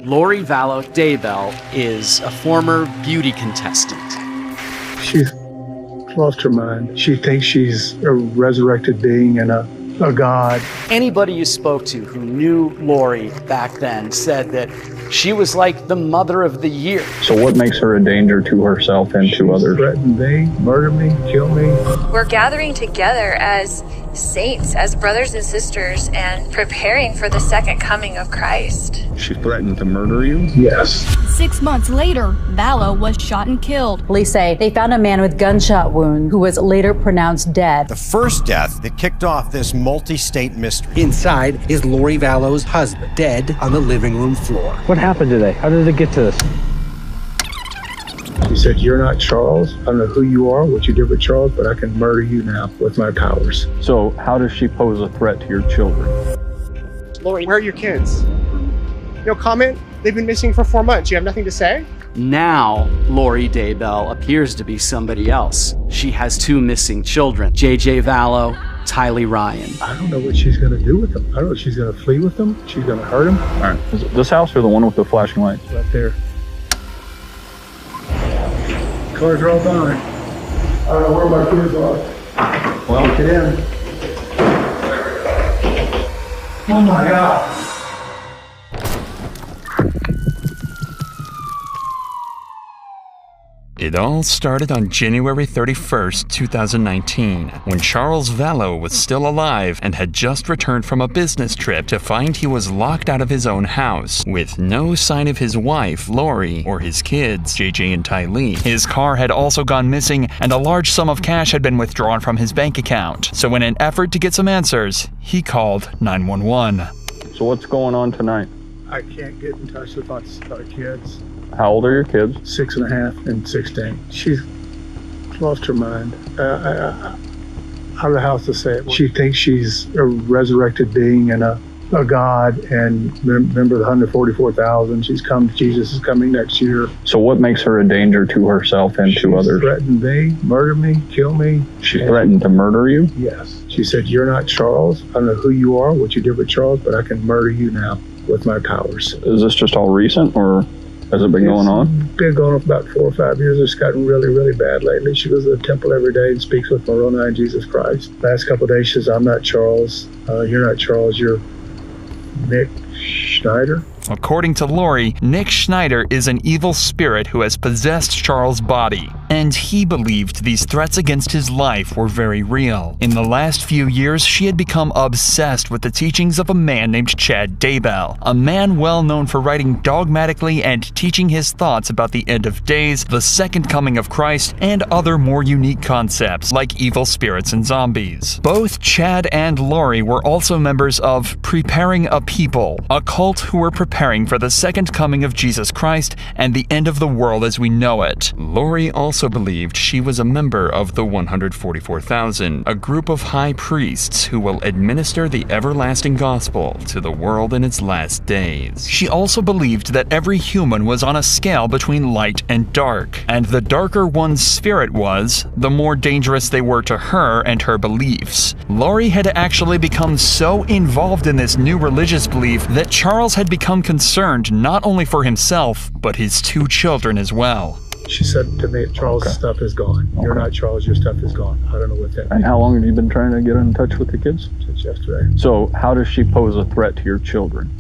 Lori Vallow Daybell is a former beauty contestant. She's lost her mind. She thinks she's a resurrected being and a god. Anybody you spoke to who knew Lori back then said that she was like the mother of the year. So what makes her a danger to herself and to others? Threaten me, murder me, kill me. We're gathering together as saints, as brothers and sisters, and preparing for the second coming of Christ. She threatened to murder you? Yes. 6 months later, Vallow was shot and killed. Police say they found a man with gunshot wound who was later pronounced dead. The first death that kicked off this multi-state mystery. Inside is Lori Vallow's husband, dead on the living room floor. What happened today? How did it get to this? She said, "You're not Charles. I don't know who you are, what you did with Charles, but I can murder you now with my powers." So how does she pose a threat to your children? Lori, where are your kids? No comment? They've been missing for 4 months. You have nothing to say? Now, Lori Daybell appears to be somebody else. She has 2 missing children, JJ Vallow, Tylee Ryan. I don't know what she's going to do with them. I don't know if she's going to flee with them. She's going to hurt them. All right. Is it this house or the one with the flashing lights? Right there. Cars are all gone. I don't know where my kids are. Well, get in. Oh my God. It all started on January 31st, 2019, when Charles Vallow was still alive and had just returned from a business trip to find he was locked out of his own house, with no sign of his wife, Lori, or his kids, JJ and Tylee. His car had also gone missing, and a large sum of cash had been withdrawn from his bank account. So in an effort to get some answers, he called 911. So what's going on tonight? I can't get in touch with our kids. How old are your kids? 6.5 and 16. She's lost her mind. I don't know how else to say it. She thinks she's a resurrected being and a god, and remember the 144,000. Jesus is coming next year. So what makes her a danger to herself and to others? Threatened me, murder me, kill me. She threatened to murder you? Yes. She said, "You're not Charles. I don't know who you are, what you did with Charles, but I can murder you now with my powers." Is this just all recent, or has it been going on? Been going on for about 4 or 5 years. It's gotten really, really bad lately. She goes to the temple every day and speaks with Moroni and Jesus Christ. Last couple of days, she says, "I'm not Charles. You're not Charles. You're Nick Schneider." According to Lori, Nick Schneider is an evil spirit who has possessed Charles' body, and he believed these threats against his life were very real. In the last few years, she had become obsessed with the teachings of a man named Chad Daybell, a man well known for writing dogmatically and teaching his thoughts about the end of days, the second coming of Christ, and other more unique concepts like evil spirits and zombies. Both Chad and Lori were also members of Preparing a People, a cult who were preparing for the second coming of Jesus Christ and the end of the world as we know it. Lori also believed she was a member of the 144,000, a group of high priests who will administer the everlasting gospel to the world in its last days. She also believed that every human was on a scale between light and dark, and the darker one's spirit was, the more dangerous they were to her and her beliefs. Lori had actually become so involved in this new religious belief that Charles had become concerned not only for himself, but his 2 children as well. She said to me, "Charles' stuff is gone. You're not Charles, your stuff is gone." I don't know what that means. And how long have you been trying to get in touch with the kids? Since yesterday. So how does she pose a threat to your children?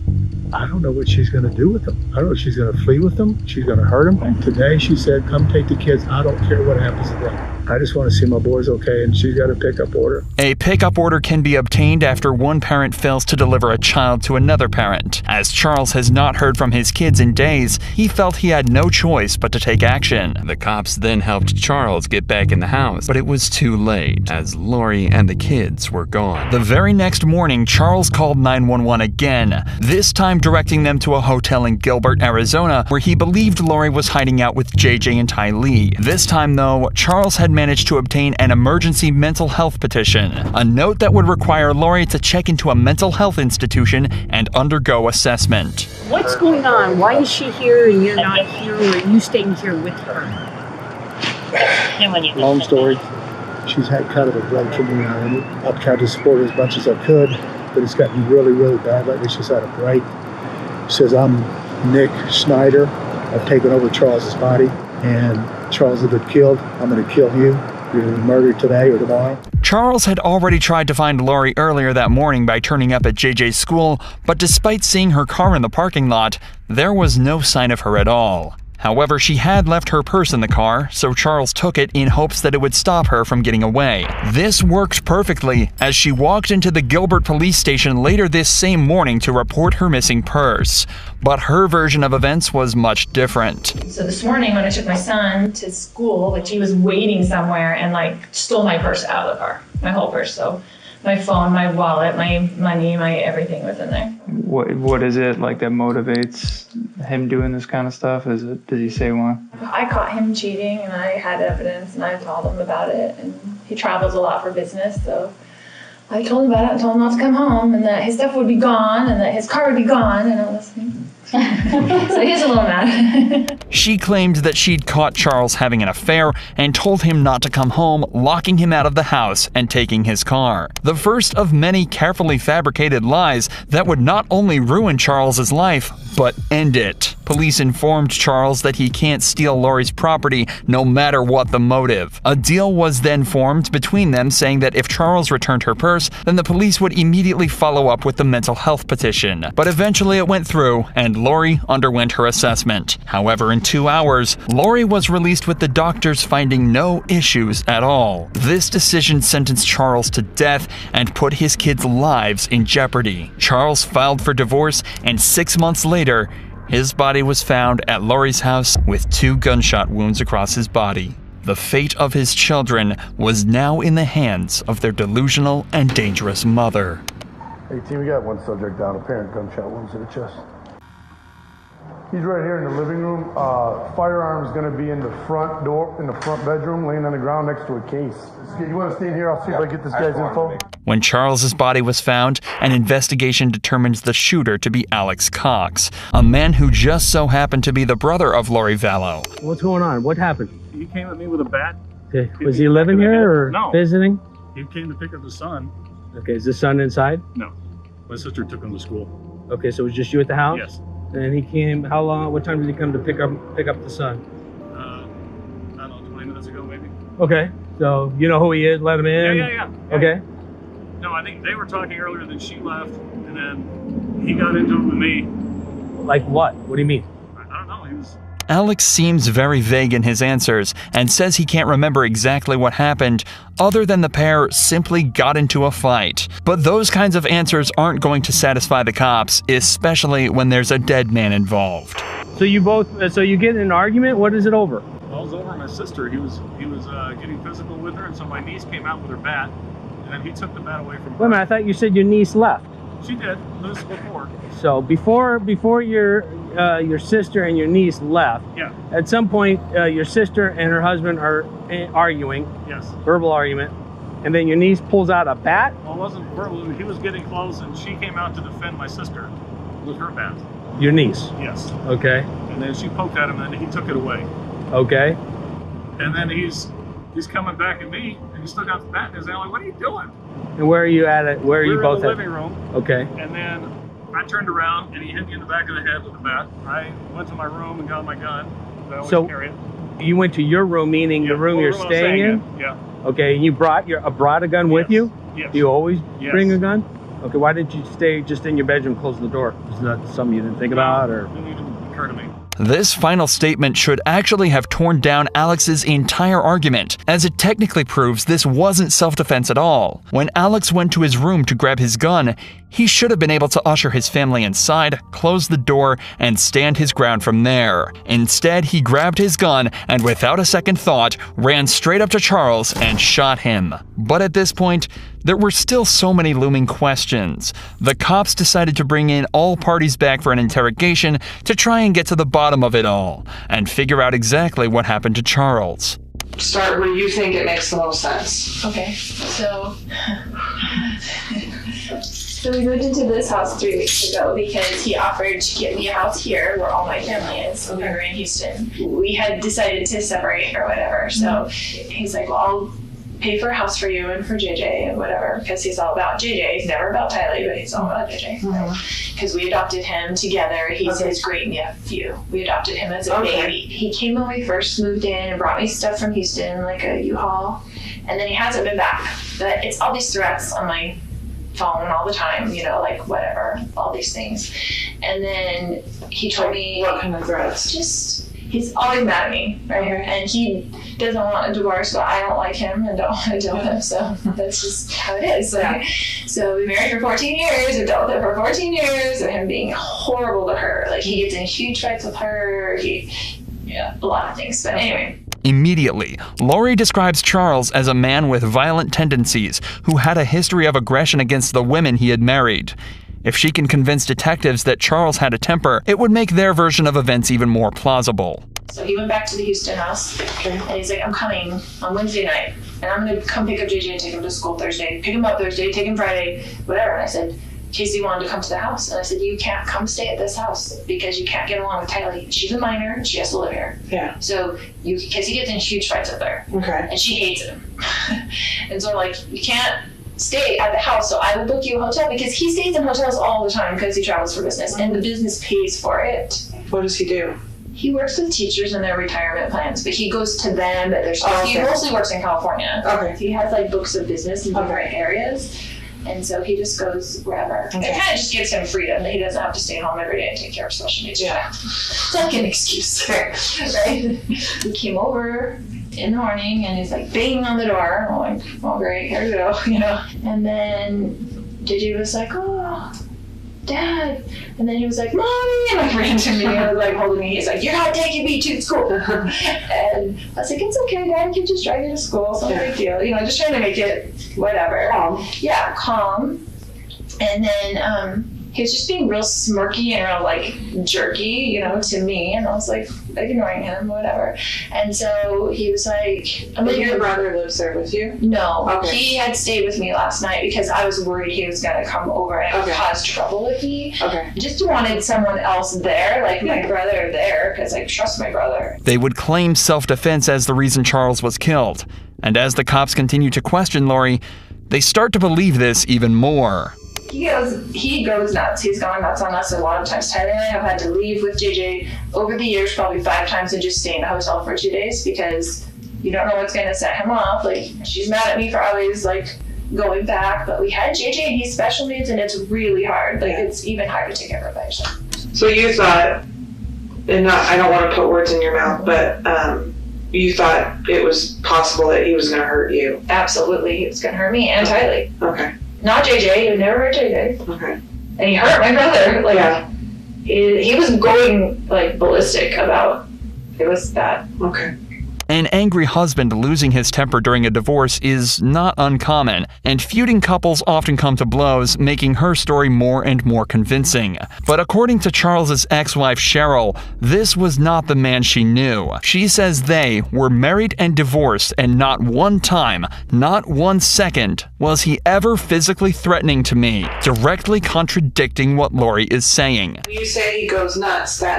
I don't know what she's going to do with them. I don't know if she's going to flee with them. She's going to hurt them. And today she said, "Come take the kids. I don't care what happens to them. I just want to see my boys okay," and she's got a pickup order. A pickup order can be obtained after one parent fails to deliver a child to another parent. As Charles has not heard from his kids in days, he felt he had no choice but to take action. The cops then helped Charles get back in the house, but it was too late, as Lori and the kids were gone. The very next morning, Charles called 911 again, this time directing them to a hotel in Gilbert, Arizona, where he believed Lori was hiding out with JJ and Tylee. This time, though, Charles had managed to obtain an emergency mental health petition, a note that would require Lori to check into a mental health institution and undergo assessment. What's going on? Why is she here and you're not here, or are you staying here with her? Long story. She's had kind of a break from me, and I've tried to support her as much as I could, but it's gotten really, really bad lately. She's had a break. She says, "I'm Nick Schneider. I've taken over Charles's body, and Charles has been killed. I'm going to kill you. You're going to be murdered today or tomorrow. Charles had already tried to find Lori earlier that morning by turning up at JJ's school, but despite seeing her car in the parking lot, there was no sign of her at all. However, she had left her purse in the car, so Charles took it in hopes that it would stop her from getting away. This worked perfectly, as she walked into the Gilbert police station later this same morning to report her missing purse. But her version of events was much different. So this morning when I took my son to school, he was waiting somewhere and stole my purse out of the car, my whole purse. So my phone, my wallet, my money, my everything was in there. What is it that motivates him doing this kind of stuff? Did he say why? I caught him cheating and I had evidence and I told him about it, and he travels a lot for business, so I told him about it and told him not to come home and that his stuff would be gone and that his car would be gone and all this thing. So he's a little mad. She claimed that she'd caught Charles having an affair and told him not to come home, locking him out of the house and taking his car. The first of many carefully fabricated lies that would not only ruin Charles's life, but end it. Police informed Charles that he can't steal Lori's property no matter what the motive. A deal was then formed between them saying that if Charles returned her purse, then the police would immediately follow up with the mental health petition. But eventually it went through, and Lori underwent her assessment. However, in 2 hours, Lori was released with the doctors finding no issues at all. This decision sentenced Charles to death and put his kids' lives in jeopardy. Charles filed for divorce, and 6 months later, his body was found at Lori's house with 2 gunshot wounds across his body. The fate of his children was now in the hands of their delusional and dangerous mother. Hey team, we got one subject down, apparent gunshot wounds to the chest. He's right here in the living room. Firearm's gonna be in the front door, in the front bedroom, laying on the ground next to a case. You wanna stay in here? I'll see if I get this guy's info. When Charles's body was found, an investigation determined the shooter to be Alex Cox, a man who just so happened to be the brother of Lori Vallow. What's going on? What happened? He came at me with a bat. Okay. Was he living here or visiting? He came to pick up his son. Okay, is the son inside? No. My sister took him to school. Okay, so it was just you at the house? Yes. And he came, how long, what time did he come to pick up the son? I don't know, 20 minutes ago maybe. Okay, so you know who he is, let him in? Yeah. Okay. No, I think they were talking earlier, then she left, and then he got into it with me. Like what? What do you mean? I don't know, he was... Alex seems very vague in his answers and says he can't remember exactly what happened, other than the pair simply got into a fight. But those kinds of answers aren't going to satisfy the cops, especially when there's a dead man involved. So you get in an argument? What is it over? Well, it was over my sister. He was getting physical with her, and so my niece came out with her bat, and then he took the bat away from her. Wait a minute, I thought you said your niece left. She did. This was before. So before your sister and your niece left, yeah. At some point your sister and her husband are arguing. Yes. Verbal argument, and then your niece pulls out a bat. Well, it wasn't verbal. He was getting close, and she came out to defend my sister with her bat. Your niece. Yes. Okay. And then she poked at him, and then he took it away. Okay. And then he's coming back at me, and he still got the bat in his hand. I'm like, what are you doing? And where are you at it? Where are you both in the at? living room. Okay. And then I turned around, and he hit me in the back of the head with the bat. I went to my room and got my gun. I always carry it. You went to your room, meaning the room you're staying in? Yeah. Okay, and you brought a gun with you? Yes. Do you always Yes. bring a gun? Okay, why didn't you stay just in your bedroom, close the door? Is that something you didn't think about, or? It didn't even occur to me. This final statement should actually have torn down Alex's entire argument, as it technically proves this wasn't self-defense at all. When Alex went to his room to grab his gun, he should have been able to usher his family inside, close the door, and stand his ground from there. Instead, he grabbed his gun and without a second thought, ran straight up to Charles and shot him. But at this point, there were still so many looming questions. The cops decided to bring in all parties back for an interrogation to try and get to the bottom of it all and figure out exactly what happened to Charles. Start where you think it makes the most sense. Okay, so we moved into this house 3 weeks ago because he offered to get me a house here where all my family is. We were in Houston. We had decided to separate or whatever, so he's like, well, I'll pay for a house for you and for JJ and whatever, because he's all about JJ. He's never about Tylee, but he's all about JJ. Because we adopted him together. He's his great nephew. We adopted him as a baby. He came when we first moved in and brought me stuff from Houston, like a U-Haul, and then he hasn't been back. But it's all these threats on my phone all the time, you know, like whatever, all these things. And then he told me, what kind of threats? Just, he's always mad at me, right? And he doesn't want a divorce, but I don't like him and don't want to deal with him, so that's just how it is. So we married for 14 years, we dealt with it for 14 years, of him being horrible to her. Like, he gets in huge fights with her, a lot of things, but anyway. Immediately, Lori describes Charles as a man with violent tendencies who had a history of aggression against the women he had married. If she can convince detectives that Charles had a temper, it would make their version of events even more plausible. So he went back to the Houston house, and he's like, I'm coming on Wednesday night, and I'm going to come pick up JJ and take him to school Thursday. Pick him up Thursday, take him Friday, whatever. And I said, Casey wanted to come to the house, and I said, you can't come stay at this house because you can't get along with Tylee. She's a minor, and she has to live here. Yeah. So Casey gets in huge fights with her. Okay. And she hates him. And so I'm like, you can't stay at the house, so I will book you a hotel, because he stays in hotels all the time because he travels for business, and the business pays for it. What does he do? He works with teachers and their retirement plans, but he goes to them at their school. He mostly works in California. Okay. He has like books of business in different areas. And so he just goes wherever. Okay. It kind of just gives him freedom that he doesn't have to stay home every day and take care of special needs. Yeah. It's like an excuse, right? He came over in the morning and he's like banging on the door. I'm like, oh great, here we go, you know. And then JJ was like, oh, Dad. And then he was like, Mommy, and like ran to me and was like holding me. He's like, you're not taking me to school. And I was like, it's okay, Dad, I can just drive you to school. It's no big deal. You know, just trying to make it whatever. Calm. Yeah, calm. And then he was just being real smirky and real like jerky, you know, to me. And I was like ignoring him, whatever. And so he was like, but your brother lives there with you? No. Okay. He had stayed with me last night because I was worried he was going to come over and cause trouble with me. Okay. Just wanted someone else there, like my brother there, because I trust my brother. They would claim self-defense as the reason Charles was killed. And as the cops continue to question Lori, they start to believe this even more. He goes nuts. He's gone nuts on us a lot of times. Tylee and I have had to leave with JJ over the years probably 5 times and just stay in the hotel for 2 days because you don't know what's going to set him off. Like, she's mad at me for always like going back, but we had JJ and he's special needs and it's really hard. Like, it's even hard to take care of by yourself. So you thought, and I don't want to put words in your mouth, but you thought it was possible that he was going to hurt you? Absolutely. He was going to hurt me and Tylee. Okay. Not JJ. He never hurt JJ. Okay. And he hurt my brother. Like, he was going like ballistic about it. Was bad. Okay. An angry husband losing his temper during a divorce is not uncommon, and feuding couples often come to blows, making her story more and more convincing. But according to Charles's ex-wife Cheryl, this was not the man she knew. She says they were married and divorced, and not one time, not 1 second, was he ever physically threatening to me, directly contradicting what Lori is saying. You say he goes nuts. That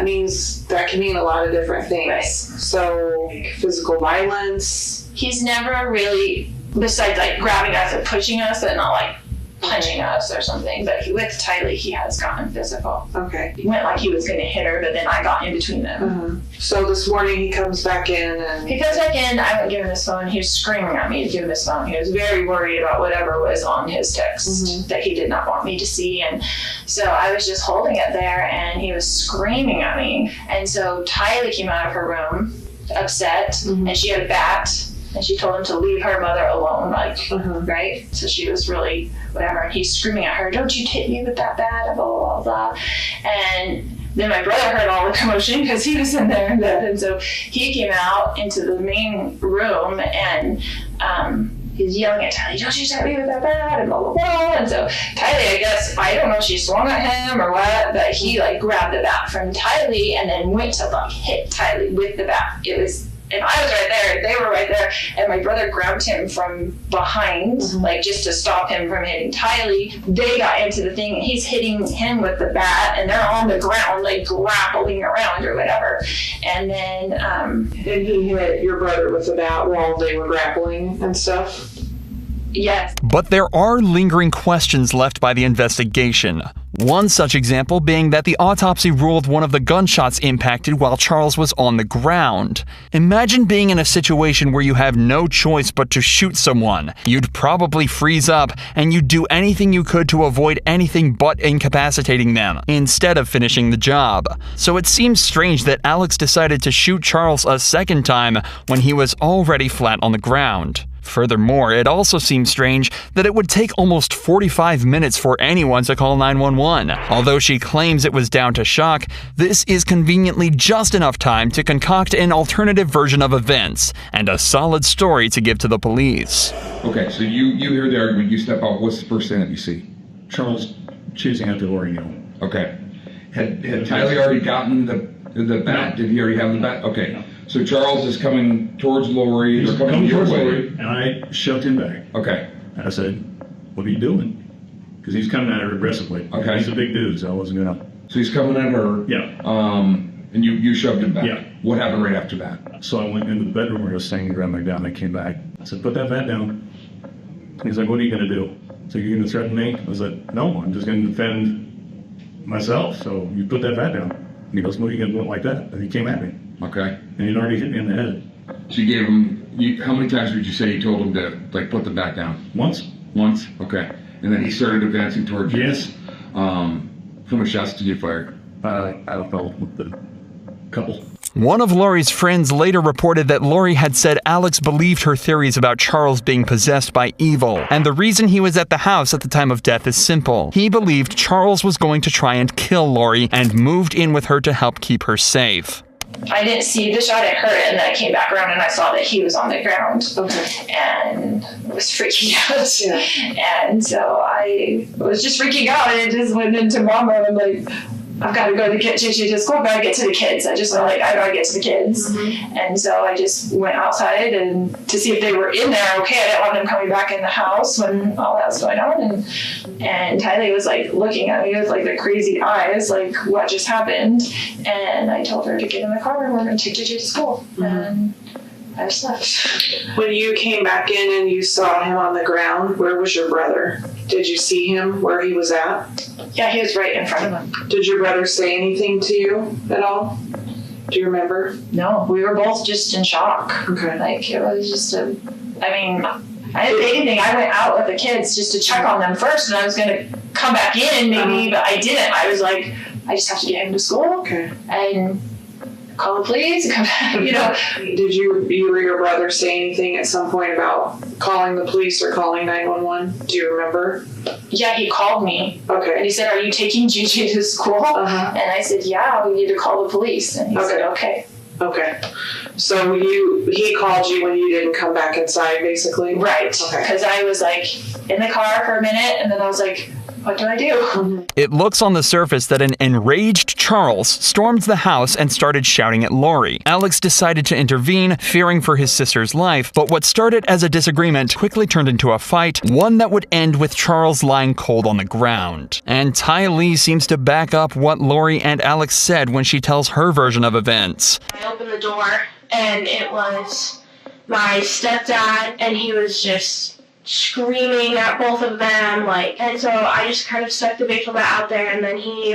can mean a lot of different things. Right. So, physical violence. He's never really, besides like grabbing us and pushing us, but not like punching us or something. But with Tylee, he has gotten physical. Okay. He went like he was going to hit her, but then I got in between them. So this morning he comes back in and... He comes back in, I wouldn't give him his phone. He was screaming at me to give him his phone. He was very worried about whatever was on his text that he did not want me to see. And so I was just holding it there and he was screaming at me. And so Tylee came out of her room upset and she had a bat and she told him to leave her mother alone, like, right? So she was really whatever, and he's screaming at her, don't you hit me with that bat, blah, blah, blah. And then my brother heard all the commotion because he was in there in bed, and so he came out into the main room and he's yelling at Tylee, don't you hit me with that bat, and blah, blah, blah. And so Tylee, I guess, I don't know if she swung at him or what, but he like grabbed the bat from Tylee and then went to like hit Tylee with the bat. It was, and I was right there, they were right there, and my brother grabbed him from behind, like just to stop him from hitting Tylee. They got into the thing, and he's hitting him with the bat, and they're on the ground, like grappling around or whatever. And then, and he hit your brother with the bat while they were grappling and stuff? Yes. But there are lingering questions left by the investigation. One such example being that the autopsy ruled one of the gunshots impacted while Charles was on the ground. Imagine being in a situation where you have no choice but to shoot someone. You'd probably freeze up, and you'd do anything you could to avoid anything but incapacitating them, instead of finishing the job. So it seems strange that Alex decided to shoot Charles a second time when he was already flat on the ground. Furthermore, it also seems strange that it would take almost 45 minutes for anyone to call 911. Although she claims it was down to shock, this is conveniently just enough time to concoct an alternative version of events and a solid story to give to the police. Okay, so you hear the argument, you step out, what's the first thing that you see? Charles chasing after Lori. Okay. Had Tyler already gotten the bat? Did he already have the bat? Okay. So Charles is coming towards Lori. He's coming towards Lori, and I shoved him back. Okay. I said, "What are you doing?" Because he's coming at her aggressively. Okay. He's a big dude, so I wasn't gonna. So he's coming at her. Yeah. And you shoved him back. Yeah. What happened right after that? So I went into the bedroom where he was staying and grabbed back down. I came back. I said, "Put that bat down." He's like, "What are you gonna do?" So you're gonna threaten me? I was like, "No, I'm just gonna defend myself. So you put that bat down." And he goes, "What are you gonna do it like that?" And he came at me. Okay. And he'd already hit me in the head. So you gave him, how many times would you say you told him to, like, put the bat down? Once. Once? Okay. And then he started advancing towards you? Yes. How many shots did you fire? I don't know, with the couple. One of Lori's friends later reported that Lori had said Alex believed her theories about Charles being possessed by evil, and the reason he was at the house at the time of death is simple. He believed Charles was going to try and kill Lori and moved in with her to help keep her safe. I didn't see the shot, I heard it, and then I came back around and I saw that he was on the ground. Okay. And I was freaking out. Yeah. And so I was just freaking out, and it just went into mom mode. I'm like, I've got to go to get JJ to school, I've got to get to the kids. I just went like, I got to get to the kids. Mm-hmm. And so I just went outside and to see if they were in there okay. I didn't want them coming back in the house when all that was going on. And Tylee was like looking at me with like the crazy eyes, like what just happened. And I told her to get in the car and we're going to take JJ to school. Mm-hmm. And I just left. When you came back in and you saw him on the ground, where was your brother? Did you see him where he was at? Yeah, he was right in front of him. Did your brother say anything to you at all? Do you remember? No, we were both just in shock. Okay. Like, it was just I didn't say anything. I went out with the kids just to check on them first, and I was going to come back in maybe, but I didn't. I was like, I just have to get him to school. Okay. And call the police and come back, you know. Did you or your brother say anything at some point about calling the police or calling 911? Do you remember? Yeah, he called me. Okay. And he said, "Are you taking JJ to school?" Uh-huh. And I said, "Yeah, we need to call the police." And he said, "Okay." Okay. So he called you when you didn't come back inside, basically? Right. Okay. Because I was like in the car for a minute, and then I was like, what do I do? It looks on the surface that an enraged Charles stormed the house and started shouting at Lori. Alex decided to intervene, fearing for his sister's life, but what started as a disagreement quickly turned into a fight, one that would end with Charles lying cold on the ground. And Tylee seems to back up what Lori and Alex said when she tells her version of events. I opened the door, and it was my stepdad, and he was just screaming at both of them, and so I just kind of stuck the baseball bat out there, and then he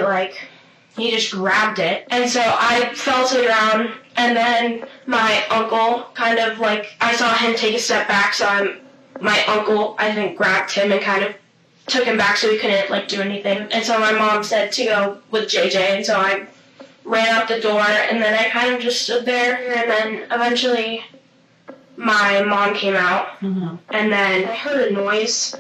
just grabbed it, and so I fell to the ground, and then my uncle I saw him take a step back, so my uncle, I think, grabbed him and kind of took him back so he couldn't do anything, and so my mom said to go with JJ, and so I ran out the door, and then I kind of just stood there, and then eventually my mom came out, and then I heard a noise,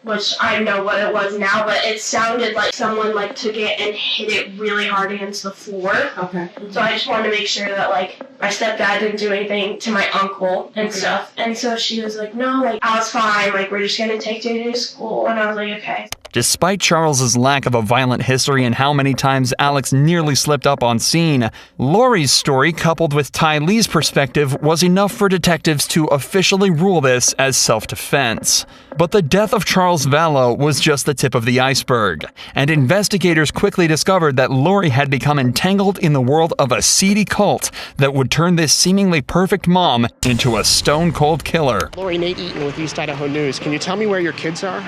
which I know what it was now, but it sounded like someone took it and hit it really hard against the floor. Okay. So I just wanted to make sure that my stepdad didn't do anything to my uncle and stuff. And so she was like, no, I was fine, we're just gonna take JJ to school, and I was like, okay. Despite Charles's lack of a violent history and how many times Alex nearly slipped up on scene, Lori's story, coupled with Ty Lee's perspective, was enough for detectives to officially rule this as self-defense. But the death of Charles Vallow was just the tip of the iceberg, and investigators quickly discovered that Lori had become entangled in the world of a seedy cult that would turn this seemingly perfect mom into a stone-cold killer. Lori, Nate Eaton with East Idaho News. Can you tell me where your kids are?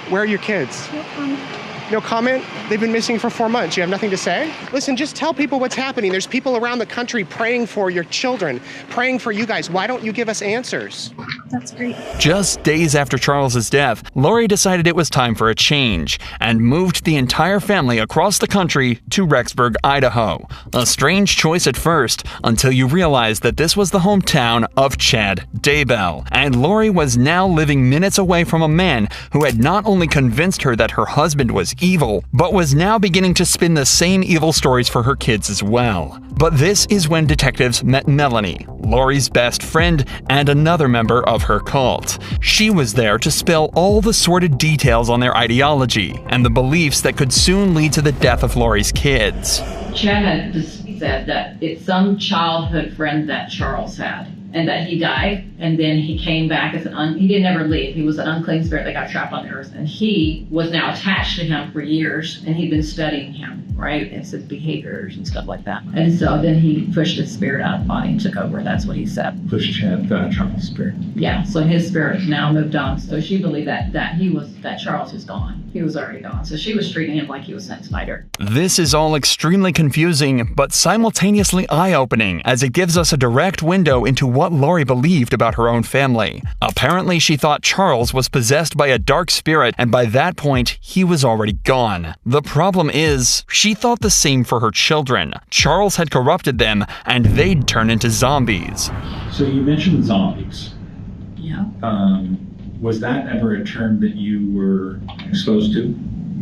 Where are your kids? No comment. No comment? They've been missing for 4 months. You have nothing to say? Listen, just tell people what's happening. There's people around the country praying for your children, praying for you guys. Why don't you give us answers? That's great. Just days after Charles's death, Lori decided it was time for a change and moved the entire family across the country to Rexburg, Idaho. A strange choice at first, until you realize that this was the hometown of Chad Daybell, and Lori was now living minutes away from a man who had not only convinced her that her husband was evil, but was now beginning to spin the same evil stories for her kids as well. But this is when detectives met Melanie, Lori's best friend and another member of her cult. She was there to spill all the sordid details on their ideology and the beliefs that could soon lead to the death of Lori's kids. Chad had just said that it's some childhood friend that Charles had, and that he died, and then he came back as he didn't ever leave. He was an unclean spirit that got trapped on the earth, and he was now attached to him for years, and he'd been studying him, right? And his behaviors and stuff like that. And so then he pushed his spirit out of the body and took over. That's what he said. Pushed Chad, Charles' spirit. Yeah, so his spirit now moved on. So she believed that Charles was gone. He was already gone. So she was treating him like he was Zack Snyder. This is all extremely confusing, but simultaneously eye-opening, as it gives us a direct window into what Lori believed about her own family. Apparently, she thought Charles was possessed by a dark spirit, and by that point, he was already gone. The problem is, she thought the same for her children. Charles had corrupted them, and they'd turn into zombies. So you mentioned zombies. Yeah. Was that ever a term that you were exposed to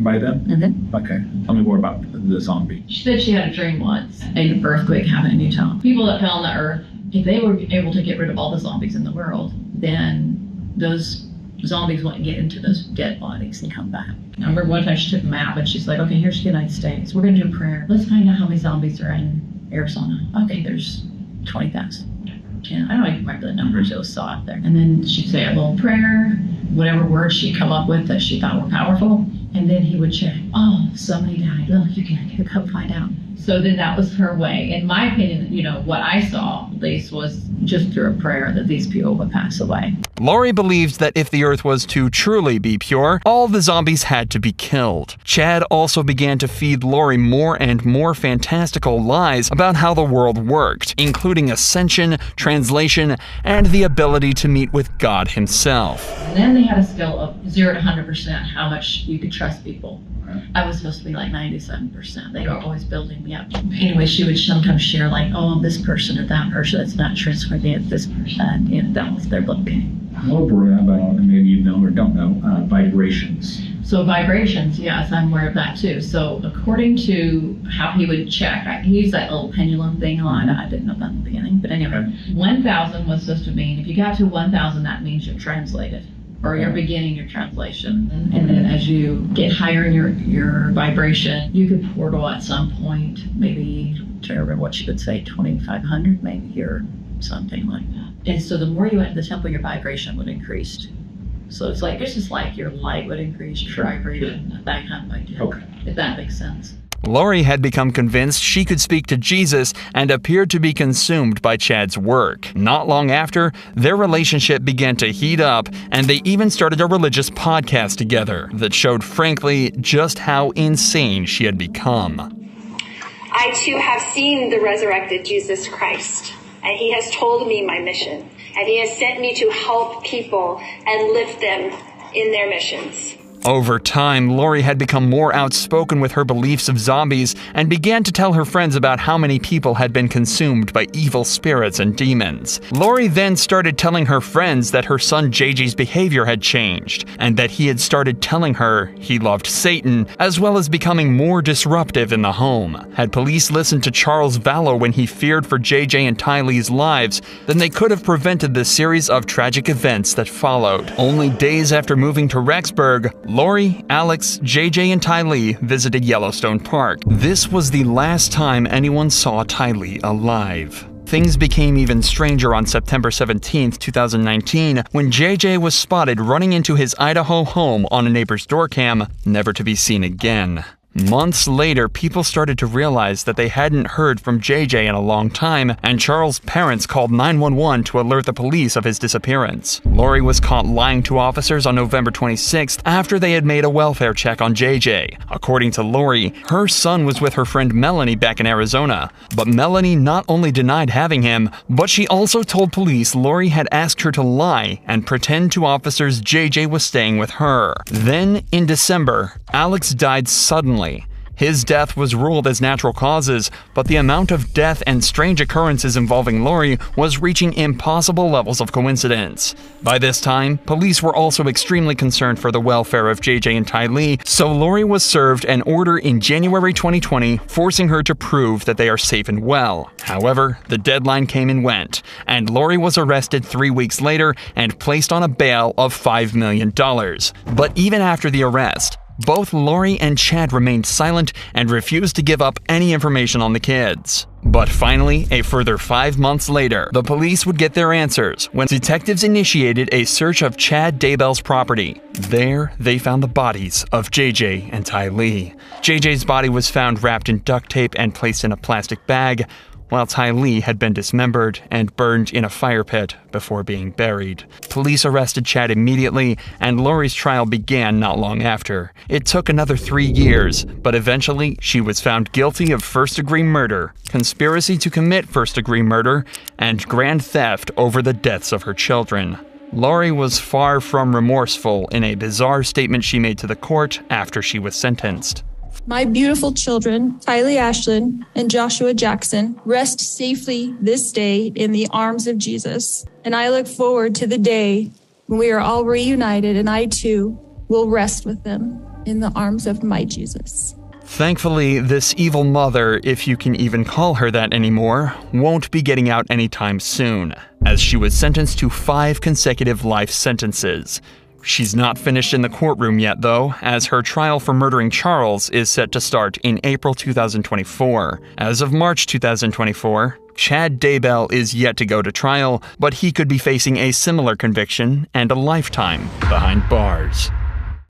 by them? Mm-hmm. Okay. Tell me more about the zombie. She said she had a dream once. An earthquake happened in Utah. People that fell on the earth, if they were able to get rid of all the zombies in the world, then those zombies wouldn't get into those dead bodies and come back. I remember one time she took a map and she's like, okay, here's the United States. We're going to do a prayer. Let's find out how many zombies are in Arizona. Okay, there's 20,000. I don't even remember the numbers it was saw out there. And then she'd say a little prayer, whatever words she'd come up with that she thought were powerful. And then he would check, oh, somebody died. Look, you can come find out. So then that was her way. In my opinion, what I saw, at least, was just through a prayer that these people would pass away. Lori believed that if the earth was to truly be pure, all the zombies had to be killed. Chad also began to feed Lori more and more fantastical lies about how the world worked, including ascension, translation, and the ability to meet with God himself. And then they had a scale of 0 to 100% how much you could trust people. I was supposed to be like 97%. They were always building me up. Anyway, she would sometimes share like, oh, this person or that person, that's not trustworthy, it's this person, that was their booking. What about, maybe you know or don't know, vibrations? So vibrations, yes, I'm aware of that too. So according to how he would check, he used that little pendulum thing a lot. I didn't know that in the beginning, but anyway, 1,000 was supposed to mean, if you got to 1,000, that means you're translated. Or you're beginning your translation. And then as you get higher in your vibration, you could portal at some point, maybe, I'm trying to remember what she would say, 2,500 maybe, or something like that. And so the more you went to the temple, your vibration would increase. So it's just like your light would increase, your vibration, that kind of idea. Okay. If that makes sense. Lori had become convinced she could speak to Jesus and appeared to be consumed by Chad's work. Not long after, their relationship began to heat up, and they even started a religious podcast together that showed, frankly, just how insane she had become. I too have seen the resurrected Jesus Christ, and he has told me my mission, and he has sent me to help people and lift them in their missions. Over time, Lori had become more outspoken with her beliefs of zombies and began to tell her friends about how many people had been consumed by evil spirits and demons. Lori then started telling her friends that her son JJ's behavior had changed, and that he had started telling her he loved Satan, as well as becoming more disruptive in the home. Had police listened to Charles Vallow when he feared for JJ and Tylee's lives, then they could have prevented the series of tragic events that followed. Only days after moving to Rexburg, Lori, Alex, JJ, and Tylee visited Yellowstone Park. This was the last time anyone saw Tylee alive. Things became even stranger on September 17, 2019, when JJ was spotted running into his Idaho home on a neighbor's door cam, never to be seen again. Months later, people started to realize that they hadn't heard from JJ in a long time, and Charles' parents called 911 to alert the police of his disappearance. Lori was caught lying to officers on November 26th after they had made a welfare check on JJ. According to Lori, her son was with her friend Melanie back in Arizona, but Melanie not only denied having him, but she also told police Lori had asked her to lie and pretend to officers JJ was staying with her. Then, in December, Alex died suddenly. His death was ruled as natural causes, but the amount of death and strange occurrences involving Lori was reaching impossible levels of coincidence. By this time, police were also extremely concerned for the welfare of JJ and Tylee, so Lori was served an order in January 2020 forcing her to prove that they are safe and well. However, the deadline came and went, and Lori was arrested 3 weeks later and placed on a bail of $5 million. But even after the arrest, both Lori and Chad remained silent and refused to give up any information on the kids. But finally, a further 5 months later, the police would get their answers when detectives initiated a search of Chad Daybell's property. There, they found the bodies of JJ and Tylee. JJ's body was found wrapped in duct tape and placed in a plastic bag, while Tylee had been dismembered and burned in a fire pit before being buried. Police arrested Chad immediately, and Lori's trial began not long after. It took another 3 years, but eventually she was found guilty of first-degree murder, conspiracy to commit first-degree murder, and grand theft over the deaths of her children. Lori was far from remorseful in a bizarre statement she made to the court after she was sentenced. My beautiful children, Tylee Ashlyn and Joshua Jackson, rest safely this day in the arms of Jesus. And I look forward to the day when we are all reunited and I too will rest with them in the arms of my Jesus. Thankfully, this evil mother, if you can even call her that anymore, won't be getting out anytime soon, as she was sentenced to 5 consecutive life sentences. She's not finished in the courtroom yet, though, as her trial for murdering Charles is set to start in April 2024. As of March 2024, Chad Daybell is yet to go to trial, but he could be facing a similar conviction and a lifetime behind bars.